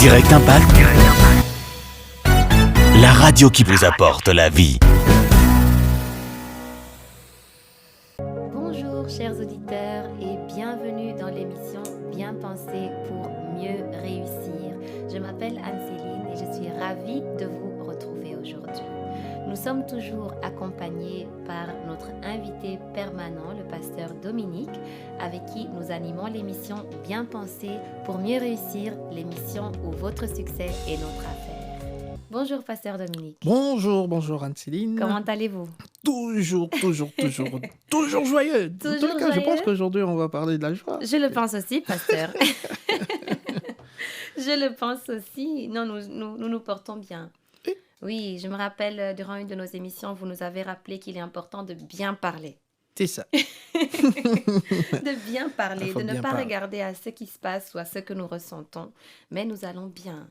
Direct Impact, la radio qui vous apporte la vie. Bonjour chers auditeurs et bienvenue dans l'émission Bien penser pour mieux réussir. Je m'appelle Anne-Céline et je suis ravie de vous retrouver aujourd'hui. Nous sommes toujours accompagnés par notre invité permanent, le pasteur Dominique, avec qui nous animons l'émission Bien penser pour mieux réussir, l'émission où votre succès est notre affaire. Bonjour pasteur Dominique. Bonjour Anne-Céline. Comment allez-vous? Toujours joyeux. En Toujours tous les cas, je joyeux? pense qu'aujourd'hui, on va parler de la joie. Je le pense aussi, pasteur. Je le pense aussi. Non, nous portons bien. Oui. Oui, je me rappelle, durant une de nos émissions, vous nous avez rappelé qu'il est important de bien parler. C'est ça. De bien parler, Il faut de ne bien pas parler. regarder à ce qui se passe ou à ce que nous ressentons, mais nous allons bien.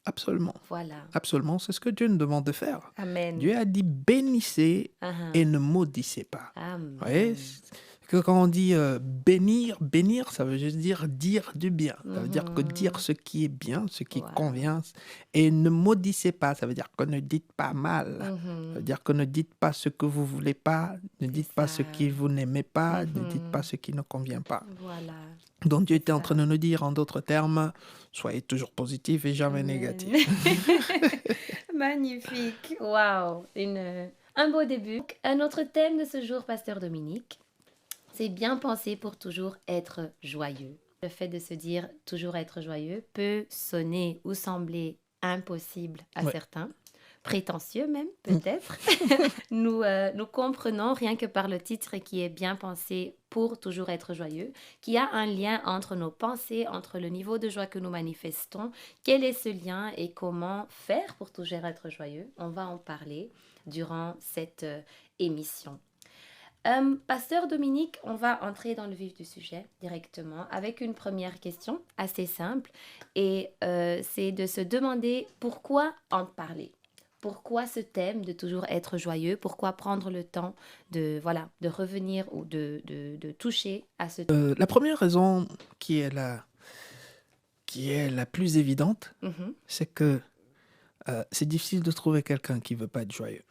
Absolument. Voilà. Absolument, c'est ce que Dieu nous demande de faire. Amen. Dieu a dit bénissez Uh-huh. et ne maudissez pas. Amen. Vous voyez, que quand on dit bénir, ça veut juste dire du bien. Ça veut dire que dire ce qui est bien, ce qui Voilà. convient. Et ne maudissez pas, ça veut dire que ne dites pas mal. Ça Mhm. veut dire que ne dites pas ce que vous voulez pas, ne dites pas ce ça. que vous n'aimez pas, ne Mhm. dites pas ce qui ne convient pas. Voilà. Donc Dieu était en ça. train de nous dire, en d'autres termes, soyez toujours positif et jamais Amen. négatif. Magnifique. Waouh. Un beau début. Un autre thème de ce jour, pasteur Dominique, c'est bien penser pour toujours être joyeux. Le fait de se dire toujours être joyeux peut sonner ou sembler impossible à Ouais. certains, prétentieux même peut-être. Nous comprenons rien que par le titre qui est bien penser pour toujours être joyeux, qu'il y a un lien entre nos pensées, entre le niveau de joie que nous manifestons. Quel est ce lien et comment faire pour toujours être joyeux? On va en parler durant cette émission. Pasteur Dominique, on va entrer dans le vif du sujet directement avec une première question assez simple et c'est de se demander pourquoi en parler. Pourquoi ce thème de toujours être joyeux? Pourquoi prendre le temps de revenir ou de toucher à ce thème? La première raison qui est la plus évidente, Mhm. c'est que c'est difficile de trouver quelqu'un qui ne veut pas être joyeux.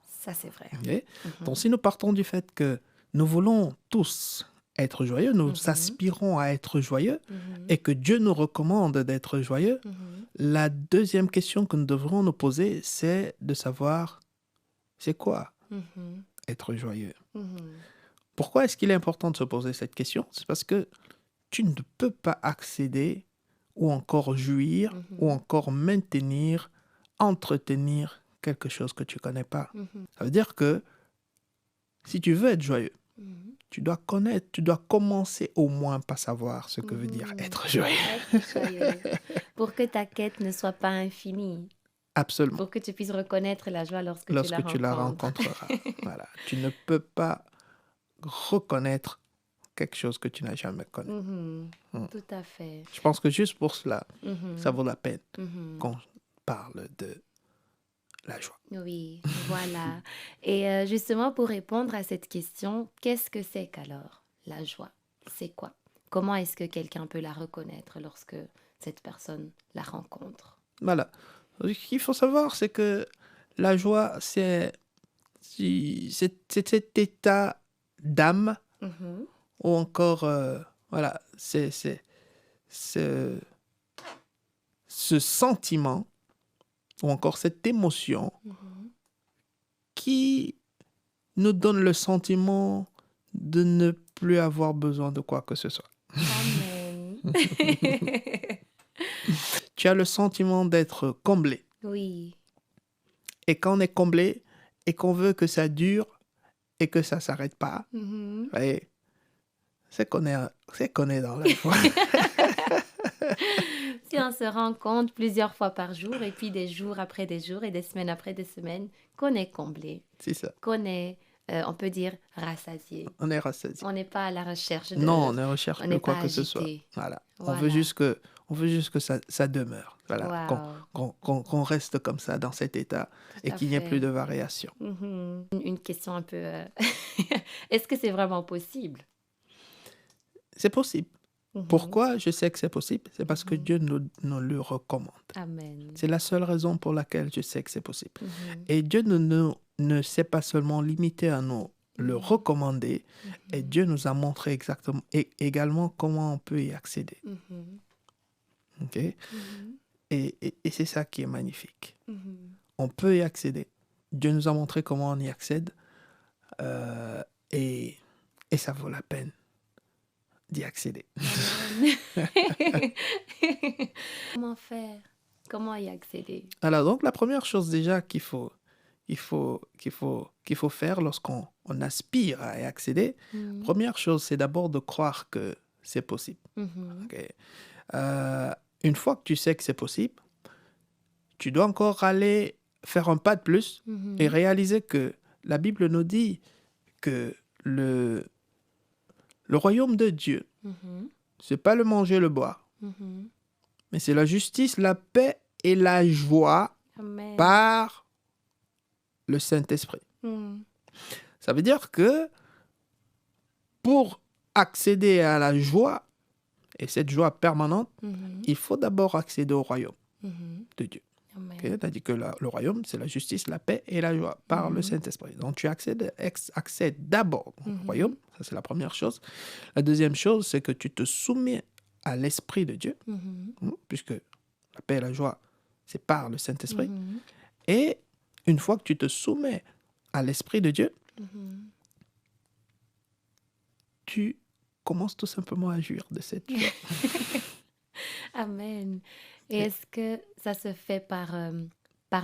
Ça, c'est vrai. Ok? Mhm. Donc si nous partons du fait que nous voulons tous être joyeux, nous Mhm. aspirons à être joyeux Mhm. et que Dieu nous recommande d'être joyeux, Mhm. la deuxième question que nous devrons nous poser, c'est de savoir c'est quoi Mhm. être joyeux. Mhm. Pourquoi est-ce qu'il est important de se poser cette question? C'est parce que tu ne peux pas accéder ou encore jouir Mhm. ou encore maintenir, entretenir quelque chose que tu ne connais pas. Mhm. Ça veut dire que si tu veux être joyeux, Mhm. tu dois connaître, tu dois commencer au moins par savoir ce que veut dire Mhm. être joyeux. Être joyeux. Pour que ta quête ne soit pas infinie. Absolument. Pour que tu puisses reconnaître la joie lorsque Lorsque tu la rencontres. rencontreras. Voilà. Tu ne peux pas reconnaître quelque chose que tu n'as jamais connu. Mhm. Mm. Tout à fait. Je pense que juste pour cela, Mhm. ça vaut la peine Mhm. qu'on parle de la joie. Oui, voilà. Et justement, pour répondre à cette question, qu'est-ce que c'est qu'alors la joie? C'est quoi? Comment est-ce que quelqu'un peut la reconnaître lorsque cette personne la rencontre? Voilà. Ce qu'il faut savoir, c'est que la joie, c'est cet état d'âme Mhm. ou encore, voilà, c'est ce sentiment ou encore cette émotion Mhm. qui nous donne le sentiment de ne plus avoir besoin de quoi que ce soit. Amen. Tu as le sentiment d'être comblé. Oui. Et quand on est comblé et qu'on veut que ça dure et que ça ne s'arrête pas, Mhm. ouais, c'est qu'on est dans la joie. Si on se rend compte plusieurs fois par jour, et puis des jours après des jours, et des semaines après des semaines, qu'on est comblé, C'est ça. qu'on est, on peut dire, rassasié. On est rassasié. On n'est pas à la recherche de... Non, on ne recherche on plus n'est quoi pas que ce soit. agité. Voilà. Voilà. On veut juste que ça demeure. Voilà. Waouh. Qu'on reste comme ça dans cet état et à qu'il n'y ait fait. plus de variation. Mhm. Une question un peu... Est-ce que c'est vraiment possible? C'est possible. Mhm. Pourquoi je sais que c'est possible? C'est parce que Mhm. Dieu nous le recommande. Amen. C'est la seule raison pour laquelle je sais que c'est possible. Mhm. Et Dieu ne s'est pas seulement limité à nous le Mhm. recommander, et Mhm. Dieu nous a montré exactement et également comment on peut y accéder. Mhm. Ok? Mhm. Et c'est ça qui est magnifique. Mhm. On peut y accéder. Dieu nous a montré comment on y accède, euh, et, et ça vaut la peine d'y accéder. Amen. Comment faire? Comment y accéder? Alors, donc, la première chose déjà qu'il faut faire lorsqu'on aspire à y accéder, Mhm. première chose, c'est d'abord de croire que c'est possible. Mhm. Ok? Une fois que tu sais que c'est possible, tu dois encore aller faire un pas de plus et Mhm. réaliser que la Bible nous dit que le royaume de Dieu, Mhm. c'est pas le manger, le boire, Mhm. mais c'est la justice, la paix et la joie Amen. par le Saint-Esprit. Mhm. Ça veut dire que pour accéder à la joie, et cette joie permanente, Mhm. il faut d'abord accéder au royaume Mhm. de Dieu. Amen. Okay? Tu as dit que le royaume, c'est la justice, la paix et la joie par le Mhm. Saint-Esprit. Donc tu accèdes d'abord au Mhm. royaume, ça c'est la première chose. La deuxième chose, c'est que tu te soumets à l'Esprit de Dieu, Mhm. puisque la paix et la joie, c'est par le Saint-Esprit. Mhm. Et une fois que tu te soumets à l'Esprit de Dieu, Mhm. tu commences tout simplement à jouir de cette joie. Amen. Et Et- est-ce que ça se fait par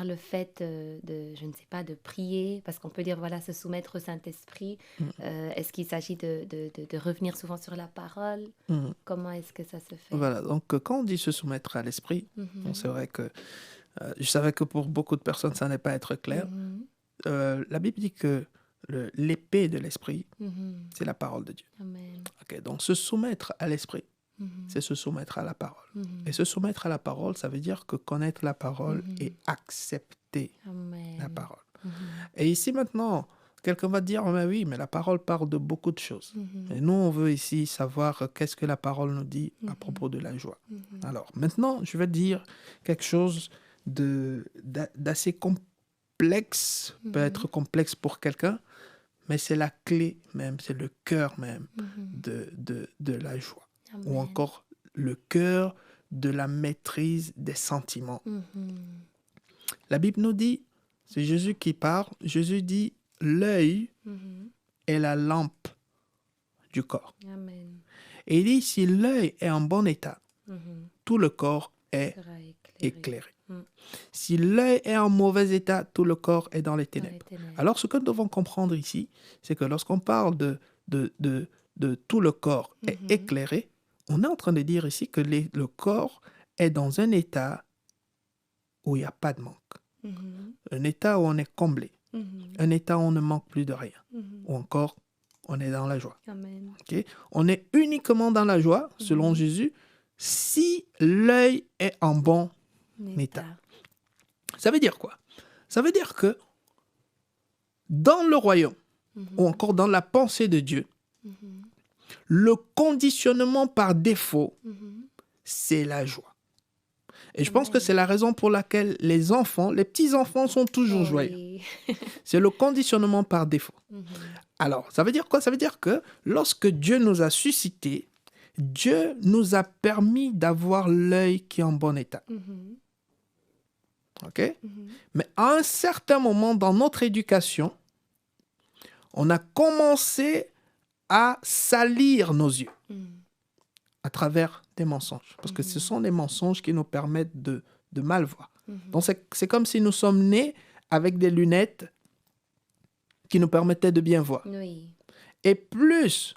le fait de, je ne sais pas, de prier? Parce qu'on peut dire, voilà, se soumettre au Saint-Esprit. Mm, Est-ce qu'il s'agit de revenir souvent sur la parole? mm. Comment est-ce que ça se fait? Voilà, donc quand on dit se soumettre à l'Esprit, bon, c'est Mhm. vrai que je savais que pour beaucoup de personnes, ça n'est pas être clair. Mhm. La Bible dit que l'épée de l'Esprit, Mhm. c'est la parole de Dieu. Amen. Ok, donc se soumettre à l'Esprit, Mhm. c'est se soumettre à la parole. Mhm. Et se soumettre à la parole, ça veut dire que connaître la parole Mhm. et accepter la Amen. parole. Mhm. Et ici maintenant, quelqu'un va dire, mais oui, mais la parole parle de beaucoup de choses. Mhm. Et nous, on veut ici savoir qu'est-ce que la parole nous dit à Mhm. propos de la joie. Mhm. Alors maintenant, je vais dire quelque chose d'assez complexe, peut être Mhm. complexe pour quelqu'un, mais c'est la clé même, c'est le cœur même Mhm. de la joie. Ou Amen. encore le cœur de la maîtrise des sentiments. Mhm. La Bible nous dit, c'est Jésus qui parle, Jésus dit, l'œil Mhm. est la lampe du corps. Amen. Et il dit, si l'œil est en bon état, Mhm. tout le corps est Sera éclairé. éclairé. Mm. Si l'œil est en mauvais état, tout le corps est dans les Dans les ténèbres. ténèbres. Alors, ce que nous devons comprendre ici, c'est que lorsqu'on parle de tout le corps est Mhm. éclairé, on est en train de dire ici que le corps est dans un état où il n'y a pas de manque. Mhm. Un état où on est comblé. Mhm. Un état où on ne manque plus de rien. Mhm. Ou encore, on est dans la joie. Amen. Ok? On est uniquement dans la joie, selon Mhm. Jésus, si l'œil est en bon état. État. Ça veut dire quoi? Ça veut dire que dans le royaume, Mhm. ou encore dans la pensée de Dieu, Mhm. le conditionnement par défaut, Mhm. c'est la joie. Et je pense que Amen. c'est la raison pour laquelle les enfants, les petits-enfants sont toujours Oh joyeux. oui. C'est le conditionnement par défaut. Mhm. Alors, ça veut dire quoi? Ça veut dire que lorsque Dieu nous a suscités, Dieu nous a permis d'avoir l'œil qui est en bon état. Mhm. OK? Mhm. Mais à un certain moment dans notre éducation, on a commencé à salir nos yeux Mhm. à travers des mensonges. Parce que ce sont des mensonges qui nous permettent de mal voir. Mhm. Donc, c'est comme si nous sommes nés avec des lunettes qui nous permettaient de bien voir. Oui. Et plus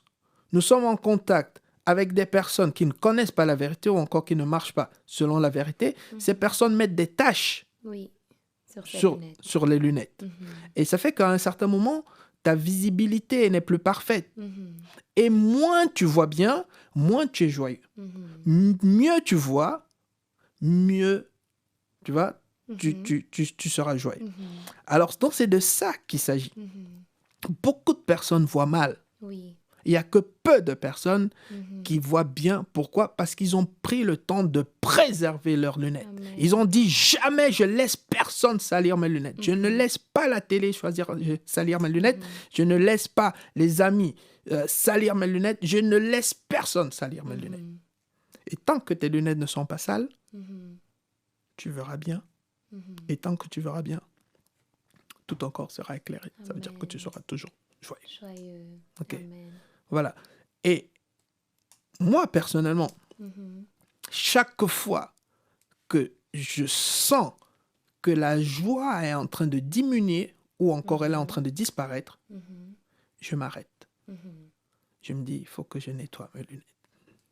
nous sommes en contact avec des personnes qui ne connaissent pas la vérité ou encore qui ne marchent pas selon la vérité, ces personnes mettent des taches Oui. Sur ces sur, lunettes. sur les lunettes. Mhm. Et ça fait qu'à un certain moment, ta visibilité n'est plus parfaite. Mhm. Et moins tu vois bien, moins tu es joyeux. Mhm. Mieux tu vois, mieux tu vois, Mhm. tu seras joyeux. Mhm. Alors, donc c'est de ça qu'il s'agit. Mhm. Beaucoup de personnes voient mal. Oui. Il n'y a que peu de personnes qui voient bien. Pourquoi? Parce qu'ils ont pris le temps de préserver leurs lunettes. Amen. Ils ont dit, jamais je laisse personne salir mes lunettes. Je ne laisse pas la télé salir mes lunettes. Je ne laisse pas les amis salir mes lunettes. Je ne laisse personne salir mes lunettes. Et tant que tes lunettes ne sont pas sales, tu verras bien. Et tant que tu verras bien, tout ton corps sera éclairé. Ça veut dire que tu seras toujours joyeux. Joyeux. Ok. Amen. Voilà. Et moi, personnellement, chaque fois que je sens que la joie est en train de diminuer ou encore elle est en train de disparaître, je m'arrête. Je me dis, il faut que je nettoie mes lunettes.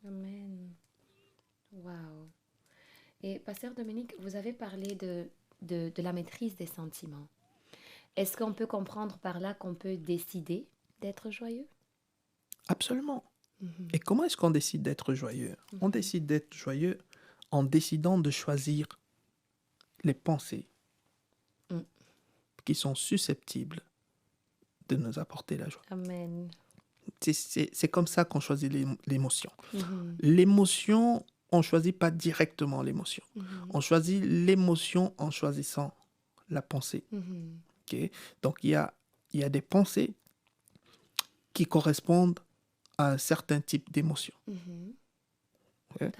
Amen. Wow. Et Pasteur Dominique, vous avez parlé de la maîtrise des sentiments. Est-ce qu'on peut comprendre par là qu'on peut décider d'être joyeux? Absolument. Et comment est-ce qu'on décide d'être joyeux? On décide d'être joyeux en décidant de choisir les pensées qui sont susceptibles de nous apporter la joie. Amen. C'est comme ça qu'on choisit l'émotion. L'émotion, on ne choisit pas directement l'émotion. On choisit l'émotion en choisissant la pensée. Okay? Donc, il y a des pensées qui correspondent à un certain type d'émotion. Okay?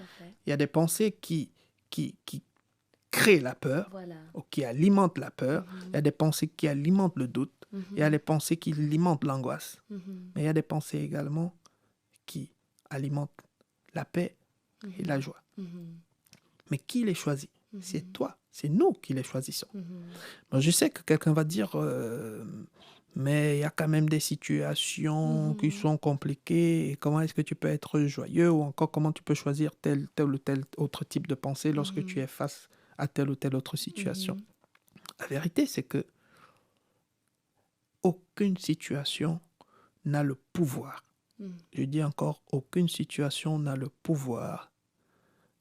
Il y a des pensées qui créent la peur, Voilà. ou qui alimentent la peur. Il y a des pensées qui alimentent le doute. Il y a des pensées qui alimentent l'angoisse. Mais il y a des pensées également qui alimentent la paix et la joie. Mais qui les choisit? C'est toi, c'est nous qui les choisissons. Bon, je sais que quelqu'un va dire, mais il y a quand même des situations qui sont compliquées. Et comment est-ce que tu peux être joyeux? Ou encore, comment tu peux choisir tel ou tel autre type de pensée lorsque tu es face à telle ou telle autre situation? La vérité, c'est que aucune situation n'a le pouvoir. Je dis encore, aucune situation n'a le pouvoir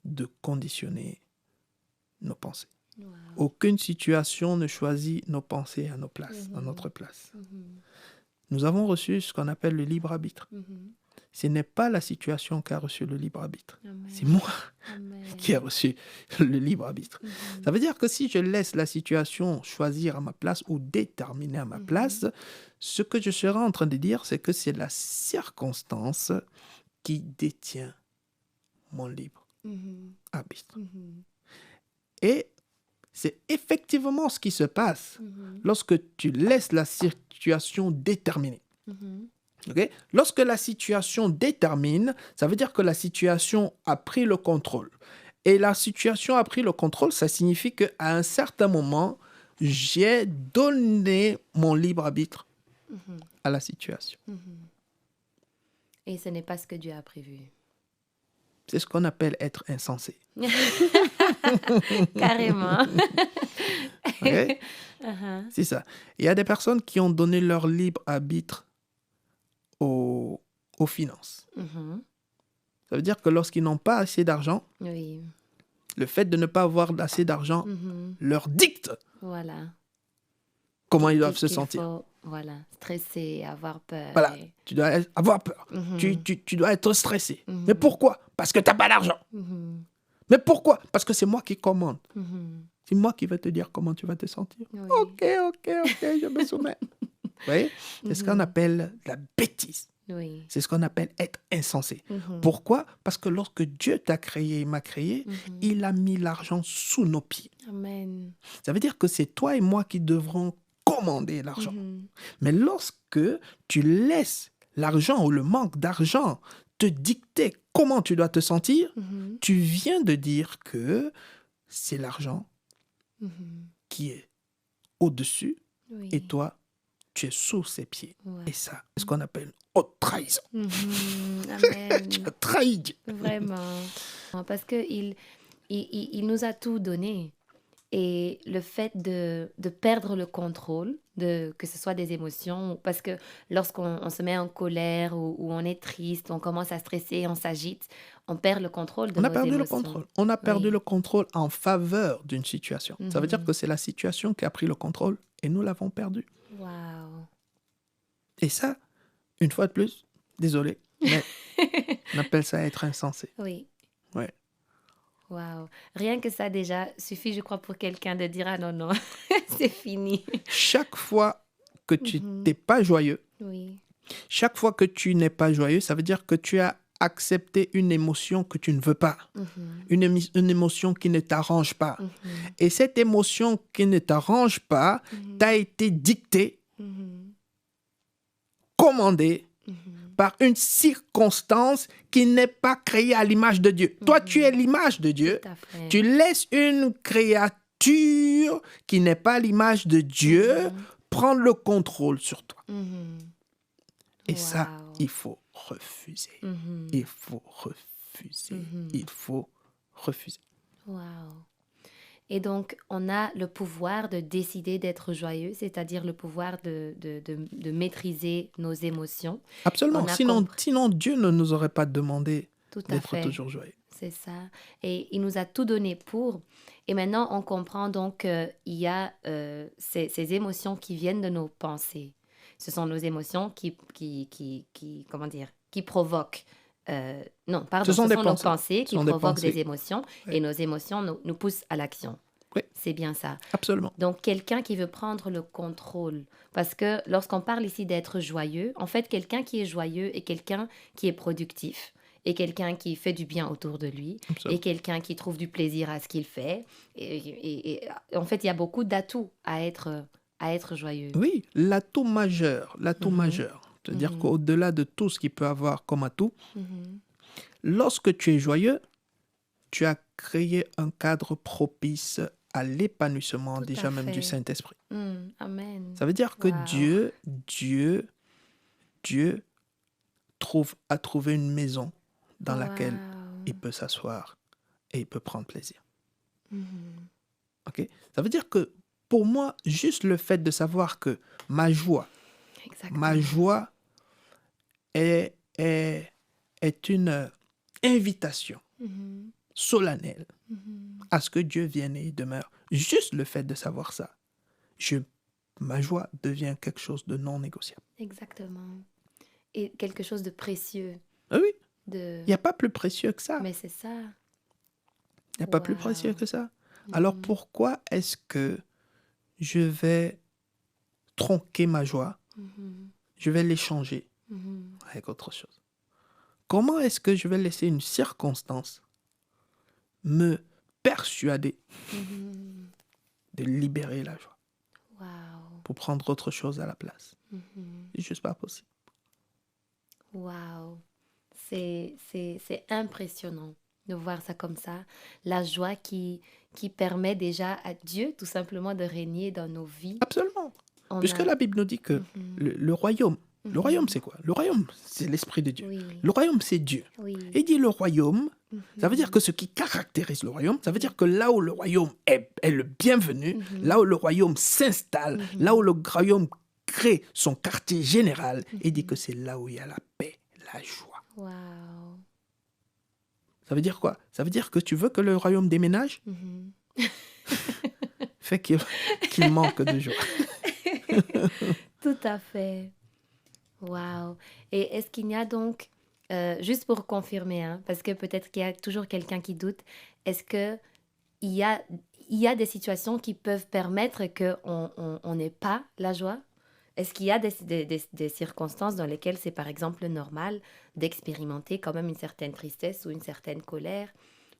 de conditionner nos pensées. Wow. Aucune situation ne choisit nos pensées à notre place. Nous avons reçu ce qu'on appelle le libre arbitre. Ce n'est pas la situation qui a reçu le libre arbitre. Amen. C'est moi Amen. qui ai reçu le libre arbitre. Ça veut dire que si je laisse la situation choisir à ma place ou déterminer à ma place, ce que je serai en train de dire, c'est que c'est la circonstance qui détient mon libre arbitre. Et c'est effectivement ce qui se passe lorsque tu laisses la situation déterminer. Okay? Lorsque la situation détermine, ça veut dire que la situation a pris le contrôle. Et la situation a pris le contrôle, ça signifie qu'à un certain moment, j'ai donné mon libre arbitre à la situation. Et ce n'est pas ce que Dieu a prévu. C'est ce qu'on appelle être insensé. Carrément. Okay? C'est ça. Il y a des personnes qui ont donné leur libre arbitre aux finances. Ça veut dire que lorsqu'ils n'ont pas assez d'argent, Oui. le fait de ne pas avoir assez d'argent leur dicte Voilà. comment ils doivent Qu'est-ce se qu'il sentir. faut, voilà, stresser, avoir peur. Voilà, et- tu dois avoir peur. Tu dois être stressé. Mais pourquoi? Parce que tu n'as pas d'argent. Mais pourquoi? Parce que c'est moi qui commande. C'est moi qui vais te dire comment tu vas te sentir. Oui. Ok, je me soumets. Vous voyez? C'est ce qu'on appelle la bêtise. Oui. C'est ce qu'on appelle être insensé. Pourquoi? Parce que lorsque Dieu t'a créé et m'a créé, il a mis l'argent sous nos pieds. Amen. Ça veut dire que c'est toi et moi qui devrons commander l'argent. Mais lorsque tu laisses l'argent ou le manque d'argent te dicter comment tu dois te sentir, tu viens de dire que c'est l'argent qui est au-dessus Oui. et toi, tu es sous ses pieds. Ouais. Et ça, c'est ce qu'on appelle une haute trahison. Amen. Tu as trahi Dieu. Vraiment. Parce qu'il il nous a tout donné. Et le fait de perdre le contrôle, que ce soit des émotions, parce que lorsqu'on se met en colère ou on est triste, on commence à stresser, on s'agite, on perd le contrôle de On a nos perdu le émotions. contrôle. On a perdu Oui. le contrôle en faveur d'une situation. Ça veut dire que c'est la situation qui a pris le contrôle et nous l'avons perdu. Wow. Et ça, une fois de plus, Désolé, mais on appelle ça être insensé. Oui. Ouais. Waouh. Rien que ça déjà suffit, je crois, pour quelqu'un de dire ah non, non, c'est fini. Chaque fois que tu Mhm. n'es pas joyeux, Oui. chaque fois que tu n'es pas joyeux, ça veut dire que tu as accepté une émotion que tu ne veux pas, Mhm. une émotion qui ne t'arrange pas. Mhm. Et cette émotion qui ne t'arrange pas Mhm. t'a été dictée, Mhm. commandée Mhm. par une circonstance qui n'est pas créée à l'image de Dieu. Toi, tu es l'image de Dieu. Tout à fait. Tu laisses une créature qui n'est pas l'image de Dieu prendre le contrôle sur toi. Mhm. Et ça, Wow. il faut refuser. Mhm. Il faut refuser. Mhm. Il faut refuser. Wow. Et donc, on a le pouvoir de décider d'être joyeux, c'est-à-dire le pouvoir de maîtriser nos émotions. Absolument. On a Sinon, compris. sinon, Dieu ne nous aurait pas demandé Tout à d'être fait. toujours joyeux. C'est ça. Et il nous a tout donné pour. Et maintenant, on comprend donc qu'il y a ces émotions qui viennent de nos pensées. Ce sont nos émotions comment dire, qui provoquent. Non, pardon, Ce sont des nos pensées. pensées Ce qui sont des provoquent pensées. des émotions. Oui. Et nos émotions nous poussent à l'action. Oui. C'est bien ça. Absolument. Donc, quelqu'un qui veut prendre le contrôle. Parce que lorsqu'on parle ici d'être joyeux, en fait, quelqu'un qui est joyeux est quelqu'un qui est productif, et quelqu'un qui fait du bien autour de lui, Absolument. et quelqu'un qui trouve du plaisir à ce qu'il fait. Et en fait, il y a beaucoup d'atouts à être joyeux. Oui, l'atout majeur. Mhm. C'est-à-dire Mhm. qu'au-delà de tout ce qu'il peut avoir comme atout, Mhm. lorsque tu es joyeux, tu as créé un cadre propice à l'épanouissement Tout déjà à même du fait. Saint-Esprit. Amen. Ça veut dire que Wow. Dieu a trouvé une maison dans laquelle Wow. il peut s'asseoir et il peut prendre plaisir. Mhm. Ok? Ça veut dire que pour moi, juste le fait de savoir que ma joie Exactement. est, est, est une invitation Mhm. solennelle Mhm. à ce que Dieu vienne et y demeure. Juste le fait de savoir ça, ma joie devient quelque chose de non négociable. Exactement. Et quelque chose de précieux. Ah oui, De... il n'y a pas plus précieux que ça. Mais c'est ça. Il n'y a pas plus précieux Wow. que ça. Alors Mhm. pourquoi est-ce que je vais tronquer ma joie, Mhm. je vais l'échanger Mhm. avec autre chose? Comment est-ce que je vais laisser une circonstance me persuader Mhm. de libérer la joie Wow. pour prendre autre chose à la place? Mhm. C'est juste pas possible. Wow. C'est impressionnant de voir ça comme ça. La joie qui permet déjà à Dieu tout simplement de régner dans nos vies. Absolument. On Puisque a... la Bible nous dit que Mhm. le royaume, le royaume c'est quoi? Le royaume, c'est l'Esprit de Dieu. Oui. Le royaume, c'est Dieu. Oui. Et il dit le royaume, ça veut Mhm. dire que ce qui caractérise le royaume, ça veut dire que là où le royaume est le bienvenu, Mhm. là où le royaume s'installe, Mhm. là où le royaume crée son quartier général, il dit que c'est là où il y a la paix, la joie. Wow. Ça veut dire quoi? Ça veut dire que tu veux que le royaume déménage? Mhm. Fait qu'il manque de joie. Tout à fait. Wow. Et est-ce qu'il y a donc, juste pour confirmer, hein, parce que peut-être qu'il y a toujours quelqu'un qui doute, est-ce que il y a, il y a des situations qui peuvent permettre qu'on n'ait pas la joie? Est-ce qu'il y a des circonstances dans lesquelles c'est par exemple normal d'expérimenter quand même une certaine tristesse ou une certaine colère,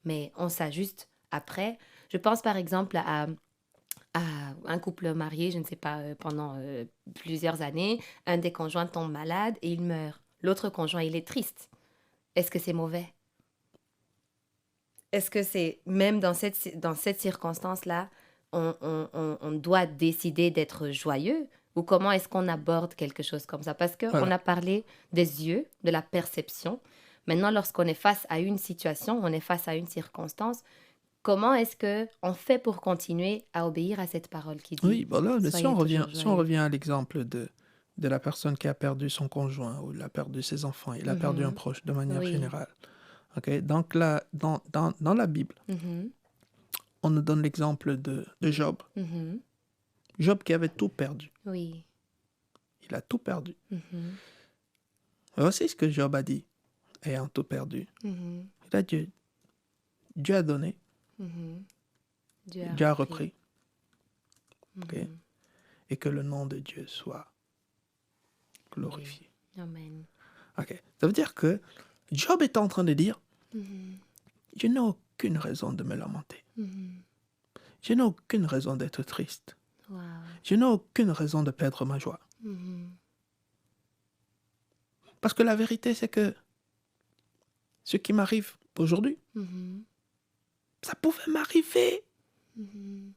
mais on s'ajuste après? Je pense par exemple à un couple marié, je ne sais pas, pendant plusieurs années, un des conjoints tombe malade et il meurt. L'autre conjoint, il est triste. Est-ce que c'est mauvais? Est-ce que c'est, même dans cette circonstance-là, on doit décider d'être joyeux? Ou comment est-ce qu'on aborde quelque chose comme ça? Parce qu'on Voilà. a parlé des yeux, de la perception. Maintenant, lorsqu'on est face à une situation, on est face à une circonstance, comment est-ce qu'on fait pour continuer à obéir à cette parole qui dit Oui, voilà, mais soyez toujours si on joyeux. revient à l'exemple de la personne qui a perdu son conjoint ou il a perdu ses enfants, il a perdu un proche de manière Oui. générale. Ok, donc là, dans la Bible, Mhm. on nous donne l'exemple de Job. Mhm. Job qui avait tout perdu. Oui. Il a tout perdu. Mhm. Voici ce que Job a dit, ayant tout perdu. Mhm. Il a dit, Dieu a donné, Mhm. Dieu a repris, ok? Mhm. Et que le nom de Dieu soit glorifié. Amen. Ok. Ça veut dire que Job est en train de dire, Mhm. je n'ai aucune raison de me lamenter. Mhm. Je n'ai aucune raison d'être triste. Wow. Je n'ai aucune raison de perdre ma joie. Mhm. Parce que la vérité, c'est que ce qui m'arrive aujourd'hui, Mhm. ça pouvait m'arriver. Mhm.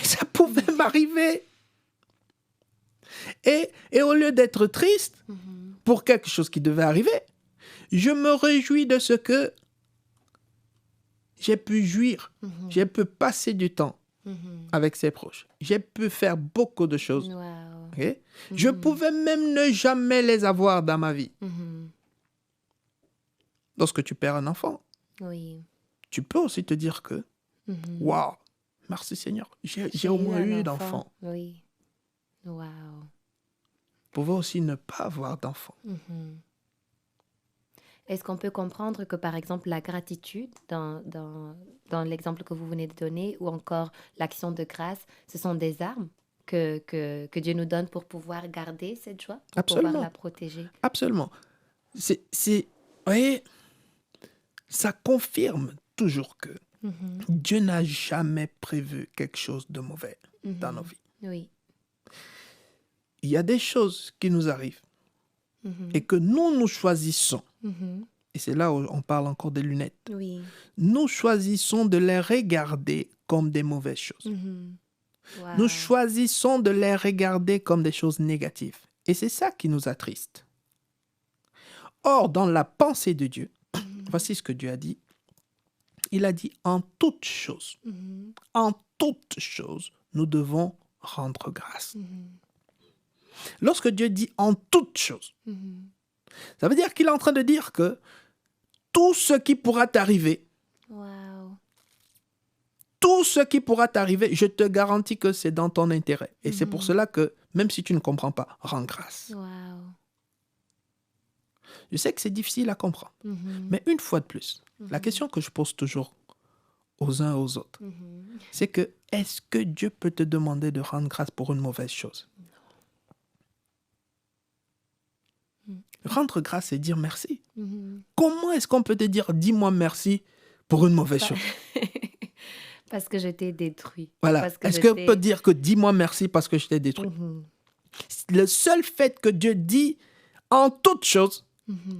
Ça pouvait m'arriver. Et au lieu d'être triste Mhm. pour quelque chose qui devait arriver, je me réjouis de ce que j'ai pu jouir. Mhm. J'ai pu passer du temps Mhm. avec ses proches. J'ai pu faire beaucoup de choses. Wow. Ok? Je pouvais même ne jamais les avoir dans ma vie. Mhm. Lorsque tu perds un enfant, Oui. tu peux aussi te dire que, Mhm. waouh, merci Seigneur, j'ai J'ai au moins un eu d'enfants. Oui. Wow. Je pouvais aussi ne pas avoir d'enfants. Mhm. Est-ce qu'on peut comprendre que, par exemple, la gratitude, dans l'exemple que vous venez de donner, ou encore l'action de grâce, ce sont des armes que Dieu nous donne pour pouvoir garder cette joie, pour pouvoir Absolument. la protéger? Absolument. Vous voyez, ça confirme toujours que Mhm. Dieu n'a jamais prévu quelque chose de mauvais dans nos vies. Oui. Il y a des choses qui nous arrivent Mhm. et que nous choisissons. Mhm. Et c'est là où on parle encore des lunettes. Oui. Nous choisissons de les regarder comme des mauvaises choses. Mhm. Wow. Nous choisissons de les regarder comme des choses négatives. Et c'est ça qui nous attriste. Or, dans la pensée de Dieu, voici ce que Dieu a dit. Il a dit, en toutes choses, nous devons rendre grâce. Lorsque Dieu dit en toutes choses, ça veut dire qu'il est en train de dire que tout ce qui pourra t'arriver, Wow. tout ce qui pourra t'arriver, je te garantis que c'est dans ton intérêt. Et c'est pour cela que, même si tu ne comprends pas, rends grâce. Wow. Je sais que c'est difficile à comprendre. Mhm. Mais une fois de plus, la question que je pose toujours aux uns et aux autres, c'est que est-ce que Dieu peut te demander de rendre grâce pour une mauvaise chose? Rendre grâce, c'est dire merci. Comment est-ce qu'on peut te dire dis-moi merci pour une mauvaise chose? Parce que je t'ai détruit. Voilà. Parce que Est-ce je qu'on t'ai- peut dire que dis-moi merci parce que je t'ai détruit? Mhm. Le seul fait que Dieu dit en toute chose,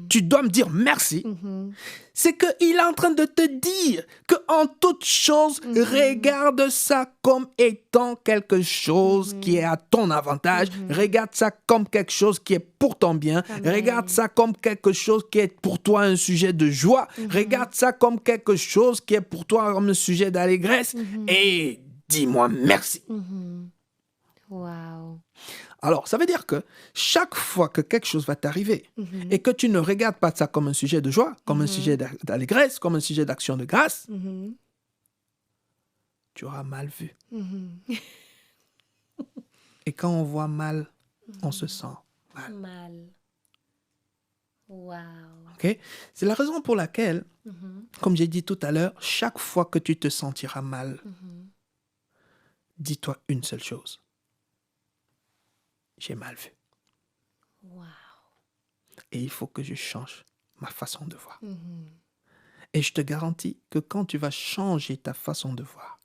tu dois me dire merci, c'est qu'il est en train de te dire que en toute chose, regarde ça comme étant quelque chose qui est à ton avantage. Regarde ça comme quelque chose qui est pour ton bien. Amen. Regarde ça comme quelque chose qui est pour toi un sujet de joie. Regarde ça comme quelque chose qui est pour toi comme un sujet d'allégresse. Et dis-moi merci. Wow. Alors, ça veut dire que chaque fois que quelque chose va t'arriver et que tu ne regardes pas ça comme un sujet de joie, comme un sujet d'allégresse, comme un sujet d'action de grâce, tu auras mal vu. Et quand on voit mal, on se sent mal. Mal. Wow. Ok? C'est la raison pour laquelle, comme j'ai dit tout à l'heure, chaque fois que tu te sentiras mal, dis-toi une seule chose. J'ai mal vu. Wow. Et il faut que je change ma façon de voir. Et je te garantis que quand tu vas changer ta façon de voir,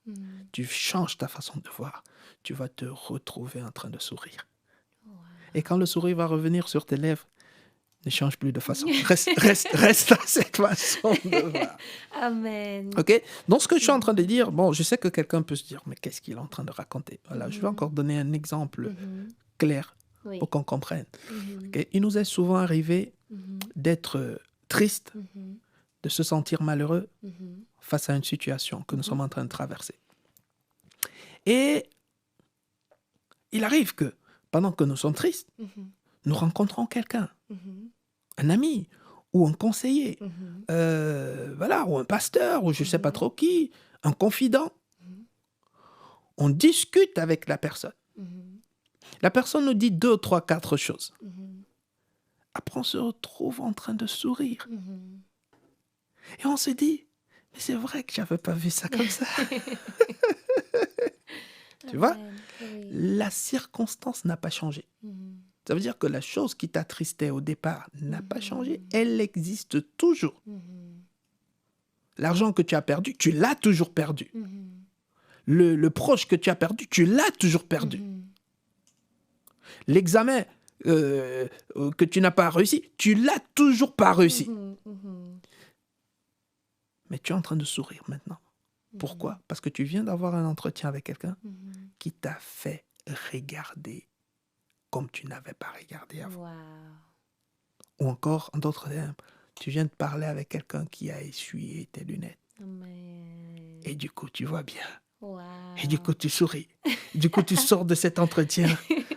tu changes ta façon de voir, tu vas te retrouver en train de sourire. Et quand le sourire va revenir sur tes lèvres, ne change plus de façon. Reste à cette façon de voir. Amen. Ok? Donc, ce que je suis en train de dire, bon, je sais que quelqu'un peut se dire, mais qu'est-ce qu'il est en train de raconter? Voilà, je vais encore donner un exemple clair Oui. pour qu'on comprenne. Ok? Il nous est souvent arrivé d'être triste, de se sentir malheureux face à une situation que nous sommes en train de traverser. Et il arrive que, pendant que nous sommes tristes, nous rencontrons quelqu'un, un ami, ou un conseiller, voilà, ou un pasteur, ou je ne sais pas trop qui, un confident. On discute avec la personne. La personne nous dit 2, 3, 4 choses. Après, on se retrouve en train de sourire. Mhm. Et on se dit, mais c'est vrai que j'avais pas vu ça comme ça. Tu vois, Amen. Oui. la circonstance n'a pas changé. Mhm. Ça veut dire que la chose qui t'attristait au départ n'a pas changé. Mhm. Elle existe toujours. Mhm. L'argent que tu as perdu, tu l'as toujours perdu. Mhm. Le proche que tu as perdu, tu l'as toujours perdu. Mhm. L'examen que tu n'as pas réussi, tu l'as toujours pas réussi. Mhm. Mhm. Mais tu es en train de sourire maintenant. Pourquoi? Parce que tu viens d'avoir un entretien avec quelqu'un Mhm. qui t'a fait regarder comme tu n'avais pas regardé avant. Wow. Ou encore, en d'autres termes, tu viens de parler avec quelqu'un qui a essuyé tes lunettes. Amen. Et du coup, tu vois bien. Wow. Et du coup, tu souris. Du coup, tu sors de cet entretien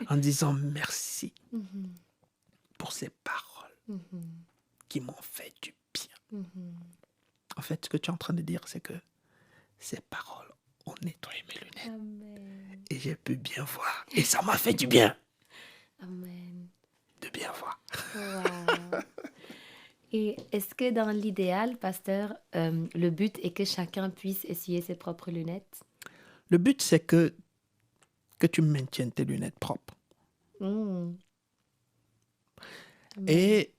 en disant merci Mhm. pour ces paroles Mhm. qui m'ont fait du bien. Mhm. En fait, ce que tu es en train de dire, c'est que ces paroles ont nettoyé mes lunettes. Amen. Et j'ai pu bien voir. Et ça m'a fait du bien Amen. de bien voir. Wow. Et est-ce que dans l'idéal, pasteur, le but est que chacun puisse essuyer ses propres lunettes? Le but, c'est que tu maintiennes tes lunettes propres. Mm. Amen. Et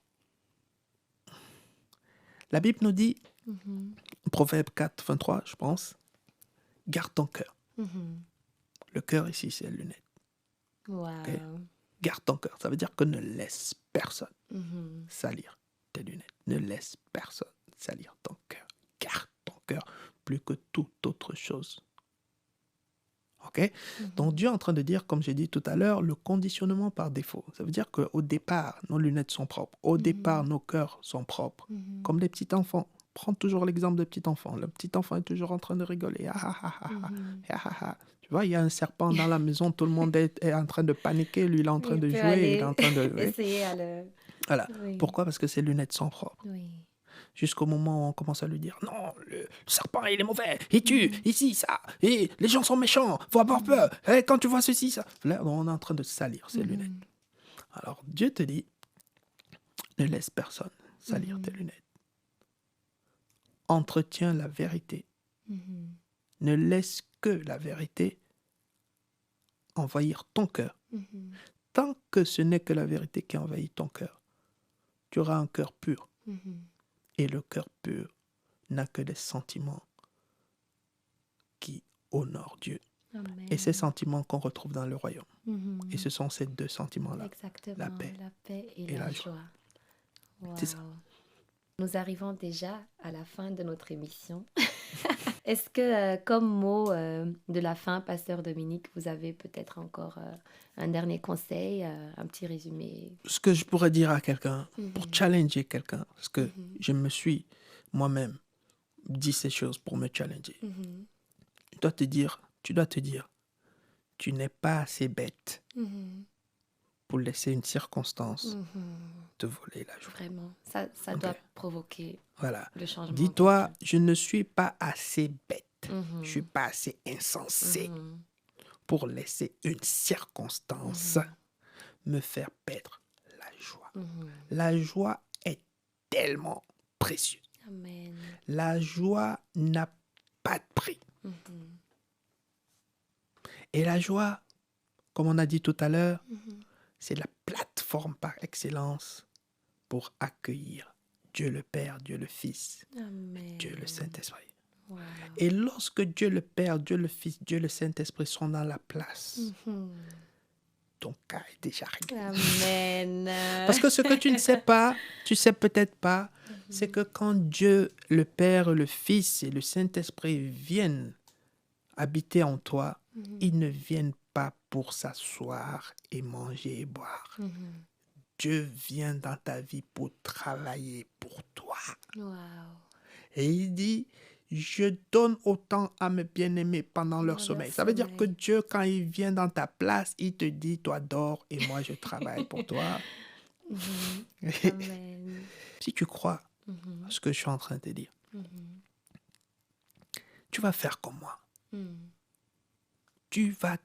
la Bible nous dit, Mhm. Proverbe 4, 23, je pense, garde ton cœur. Mhm. Le cœur ici, c'est les lunettes. Wow. Ok? Garde ton cœur. Ça veut dire que ne laisse personne Mhm. salir tes lunettes. Ne laisse personne salir ton cœur. Garde ton cœur plus que toute autre chose. Ok? Donc Dieu est en train de dire, comme j'ai dit tout à l'heure, le conditionnement par défaut. Ça veut dire qu'au départ, nos lunettes sont propres. Au départ, nos cœurs sont propres. Mhm. Comme les petits enfants. Prends toujours l'exemple des petits enfants. Le petit enfant est toujours en train de rigoler. Ah, ah, ah, ah, ah. Mhm. Ah, ah, ah. Tu vois, il y a un serpent dans la maison, tout le monde est en train de paniquer, lui il est en train Il de peut jouer, il est aller en train de... Oui. essayer à le... Voilà. Oui. Pourquoi? Parce que ses lunettes sont propres. Oui. Jusqu'au moment où on commence à lui dire non, le serpent il est mauvais, il tue, ici, ça, et les gens sont méchants, faut avoir peur, et quand tu vois ceci, ça. Là, on est en train de salir ses lunettes. Alors Dieu te dit, ne laisse personne salir tes lunettes. Entretiens la vérité. Mhm. Ne laisse que la vérité envahir ton cœur. Mhm. Tant que ce n'est que la vérité qui envahit ton cœur, tu auras un cœur pur. Mhm. Et le cœur pur n'a que des sentiments qui honorent Dieu. Amen. Et ces sentiments qu'on retrouve dans le royaume. Mhm. Et ce sont ces deux sentiments-là. Exactement. La paix et et la la joie. Wow. C'est ça. Nous arrivons déjà à la fin de notre émission. Est-ce que, comme mot de la fin, pasteur Dominique, vous avez peut-être encore un dernier conseil, un petit résumé? Ce que je pourrais dire à quelqu'un, pour challenger quelqu'un, parce que je me suis moi-même dit ces choses pour me challenger. Mhm. Tu dois te dire, tu n'es pas assez bête Mhm. pour laisser une circonstance Mhm. te voler la joie. Vraiment, ça Ok. doit provoquer Voilà. le changement. Dis-toi, je ne suis pas assez bête. Mhm. Je suis pas assez insensé Mhm. pour laisser une circonstance me faire perdre la joie. Mhm. La joie est tellement précieuse. Amen. La joie n'a pas de prix. Mhm. Et la joie, comme on a dit tout à l'heure, Mhm. c'est la plateforme par excellence pour accueillir Dieu le Père, Dieu le Fils, Amen. Dieu le Saint-Esprit. Wow. Et lorsque Dieu le Père, Dieu le Fils, Dieu le Saint-Esprit sont dans la place, Mhm. ton cas est déjà réglé. Amen. Parce que ce que tu ne sais pas, tu sais peut-être pas, c'est que quand Dieu, le Père, le Fils et le Saint-Esprit viennent habiter en toi, ils ne viennent pas pour s'asseoir et manger et boire. Mhm. Dieu vient dans ta vie pour travailler pour toi. Wow. Et il dit, je donne autant à mes bien-aimés pendant leur Pendant sommeil. leur Ça veut dire que sommeil. Dieu, quand il vient dans ta place, il te dit, toi dors et moi je travaille pour toi. Mhm. Amen. Si tu crois Mhm. à ce que je suis en train de te dire, Mhm. tu vas faire comme moi. Mhm. Tu vas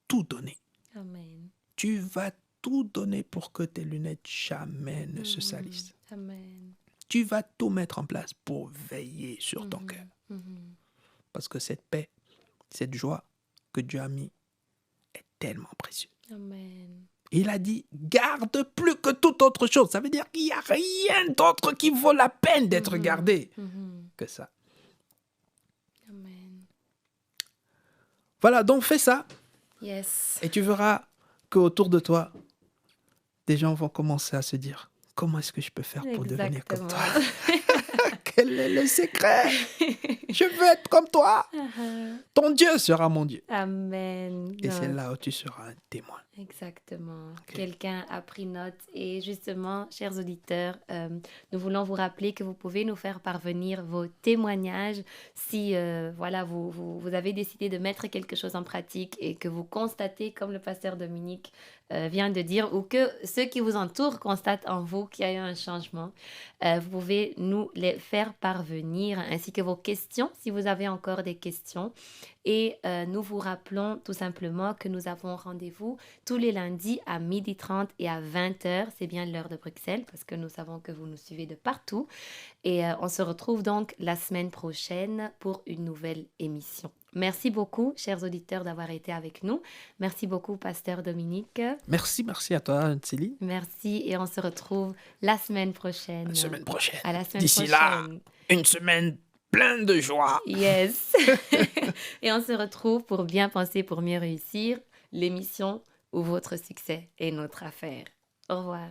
tout donner. Amen. Tu vas tout donner pour que tes lunettes jamais ne se salissent. Amen. Tu vas tout mettre en place pour veiller sur ton cœur. Parce que cette paix, cette joie que Dieu a mis est tellement précieuse. Amen. Il a dit, garde plus que toute autre chose. Ça veut dire qu'il n'y a rien d'autre qui vaut la peine d'être gardé que ça. Amen. Voilà, donc fais ça. Yes. Et tu verras qu'autour de toi, des gens vont commencer à se dire, comment est-ce que je peux faire pour devenir comme toi? Quel est le secret? Je veux être comme toi. Ton Dieu sera mon Dieu. Amen. Et Non. c'est là où tu seras un témoin. Exactement. Ok. Quelqu'un a pris note. Et justement, chers auditeurs, nous voulons vous rappeler que vous pouvez nous faire parvenir vos témoignages si voilà, vous avez décidé de mettre quelque chose en pratique et que vous constatez, comme le pasteur Dominique vient de dire, ou que ceux qui vous entourent constatent en vous qu'il y a eu un changement. Vous pouvez nous les faire parvenir, ainsi que vos questions, si vous avez encore des questions. Et nous vous rappelons tout simplement que nous avons rendez-vous tous les lundis à 12h30 et à 20h. C'est bien l'heure de Bruxelles parce que nous savons que vous nous suivez de partout. Et on se retrouve donc la semaine prochaine pour une nouvelle émission. Merci beaucoup, chers auditeurs, d'avoir été avec nous. Merci beaucoup, pasteur Dominique. Merci à toi, Céline. Merci et on se retrouve la semaine prochaine. La semaine prochaine. À la semaine D'ici prochaine. là, une semaine pleine de joie. Yes. Et on se retrouve pour Bien penser pour mieux réussir, l'émission où votre succès est notre affaire. Au revoir.